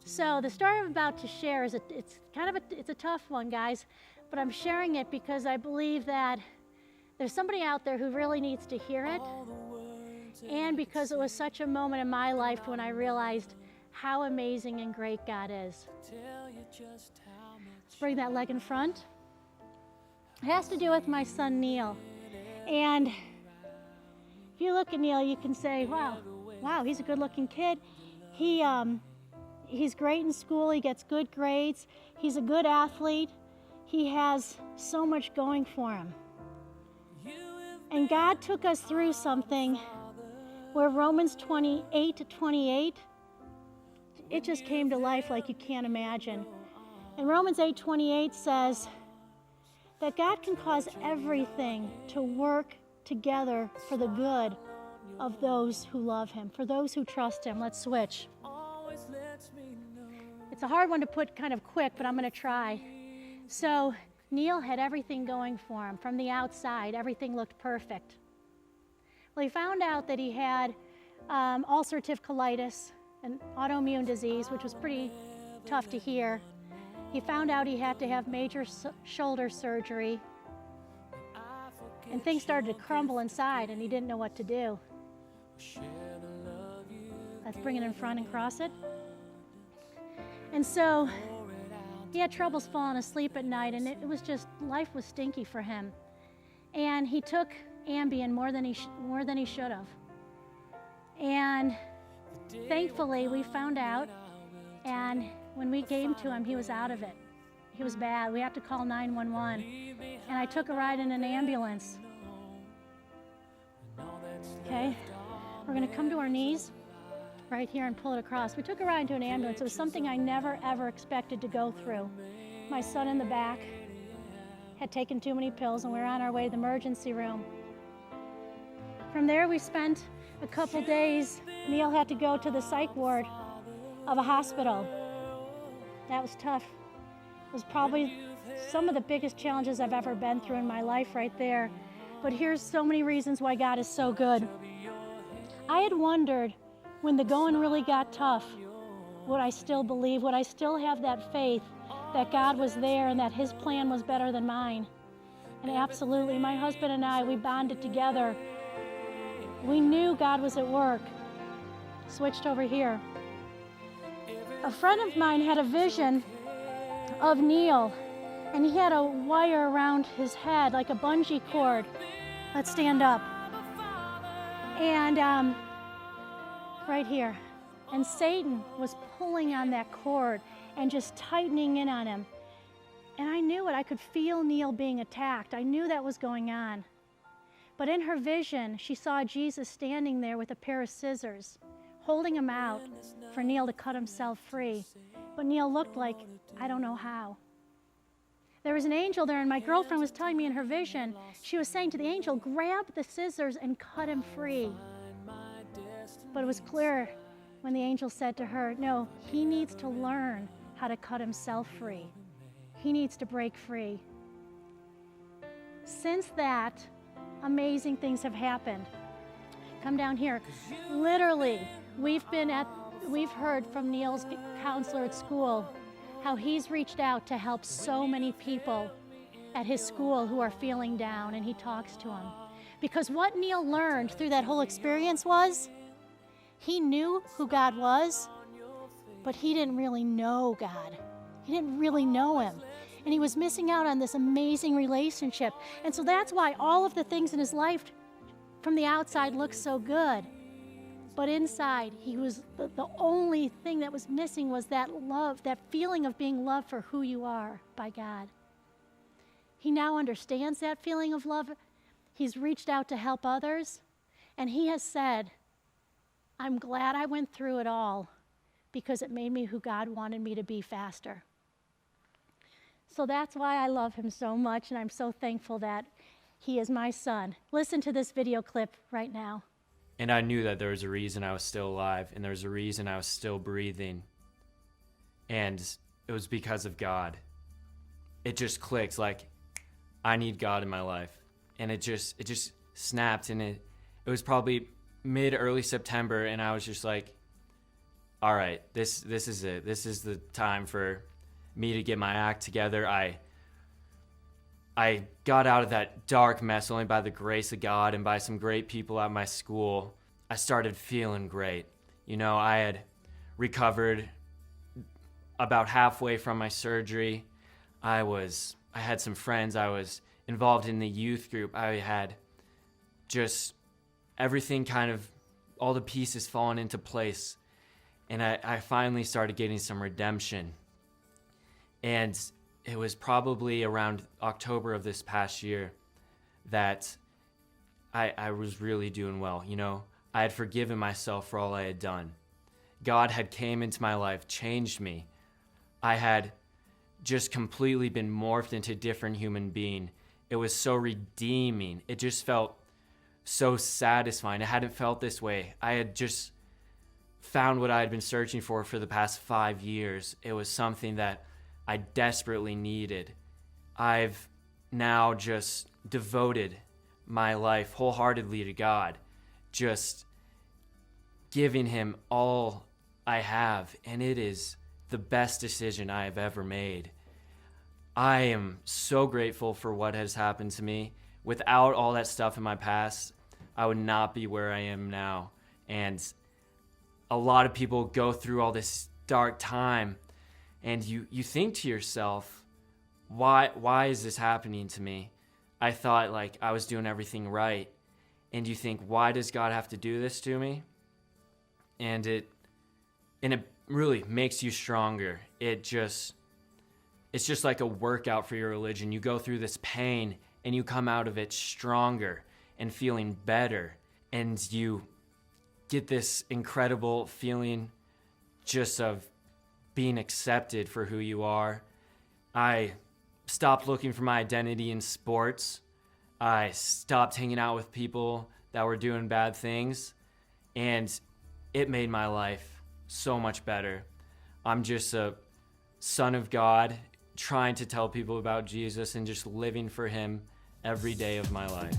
So the story I'm about to share is it's a tough one, guys, but I'm sharing it because I believe that there's somebody out there who really needs to hear it, and because it was such a moment in my life when I realized how amazing and great God is. Let's bring that leg in front. It has to do with my son Neil. And if you look at Neil, you can say, wow, he's a good-looking kid. He's great in school. He gets good grades. He's a good athlete. He has so much going for him. And God took us through something where Romans 28:28, it just came to life like you can't imagine. And Romans 8:28 says that God can cause everything to work together for the good of those who love him, for those who trust him. Let's switch. It's a hard one to put kind of quick, but I'm going to try. So Neil had everything going for him. From the outside, everything looked perfect. Well, he found out that he had ulcerative colitis, an autoimmune disease, which was pretty tough to hear. He found out he had to have major shoulder surgery, and things started to crumble inside, and he didn't know what to do. Let's bring it in front and cross it. And so he had troubles falling asleep at night, and it was just, life was stinky for him. And he took Ambien more than he should have. And thankfully, we found out, and when we came to him, he was out of it. He was bad. We had to call 911. And I took a ride in an ambulance. Okay, we're going to come to our knees right here and pull it across. We took a ride into an ambulance. It was something I never, ever expected to go through. My son in the back had taken too many pills, and we were on our way to the emergency room. From there, we spent a couple days. Neil had to go to the psych ward of a hospital. That was tough. It was probably some of the biggest challenges I've ever been through in my life right there. But here's so many reasons why God is so good. I had wondered, when the going really got tough, would I still believe? Would I still have that faith that God was there and that his plan was better than mine? And absolutely, my husband and I, we bonded together. We knew God was at work. Switched over here. A friend of mine had a vision of Neil, and he had a wire around his head, like a bungee cord. Let's stand up. And right here. And Satan was pulling on that cord and just tightening in on him. And I knew it. I could feel Neil being attacked. I knew that was going on. But in her vision, she saw Jesus standing there with a pair of scissors, holding him out for Neil to cut himself free. But Neil looked like, I don't know how. There was an angel there, and my girlfriend was telling me in her vision, she was saying to the angel, grab the scissors and cut him free. But it was clear when the angel said to her, no, he needs to learn how to cut himself free. He needs to break free. Since that, amazing things have happened. Come down here. Literally, we've heard from Neil's counselor at school how he's reached out to help so many people at his school who are feeling down, and he talks to them. Because what Neil learned through that whole experience was, he knew who God was, but he didn't really know God. He didn't really know him. And he was missing out on this amazing relationship. And so that's why all of the things in his life from the outside looked so good. But inside, he was the only thing that was missing was that love, that feeling of being loved for who you are by God. He now understands that feeling of love. He's reached out to help others. And he has said, I'm glad I went through it all because it made me who God wanted me to be faster. So that's why I love him so much, and I'm so thankful that he is my son. Listen to this video clip right now. And I knew that there was a reason I was still alive, and there was a reason I was still breathing. And it was because of God. It just clicked, like, I need God in my life. And it just snapped, and it was probably mid-early September, and I was just like, all right, this is it. This is the time for me to get my act together. I got out of that dark mess only by the grace of God and by some great people at my school. I started feeling great. You know, I had recovered about halfway from my surgery. I had some friends. I was involved in the youth group. I had just everything kind of, all the pieces falling into place. And I finally started getting some redemption. And it was probably around October of this past year that I was really doing well. You know, I had forgiven myself for all I had done. God had came into my life, changed me. I had just completely been morphed into a different human being. It was so redeeming. It just felt so satisfying. I hadn't felt this way. I had just found what I had been searching for the past 5 years. It was something that I desperately needed. I've now just devoted my life wholeheartedly to God, just giving him all I have, and it is the best decision I have ever made. I am so grateful for what has happened to me. Without all that stuff in my past, I would not be where I am now. And a lot of people go through all this dark time, and you think to yourself, why is this happening to me? I thought like I was doing everything right. And you think, why does God have to do this to me? And it really makes you stronger. It's just like a workout for your religion. You go through this pain and you come out of it stronger and feeling better. And you get this incredible feeling just of being accepted for who you are. I stopped looking for my identity in sports. I stopped hanging out with people that were doing bad things. And it made my life so much better. I'm just a son of God trying to tell people about Jesus and just living for him every day of my life.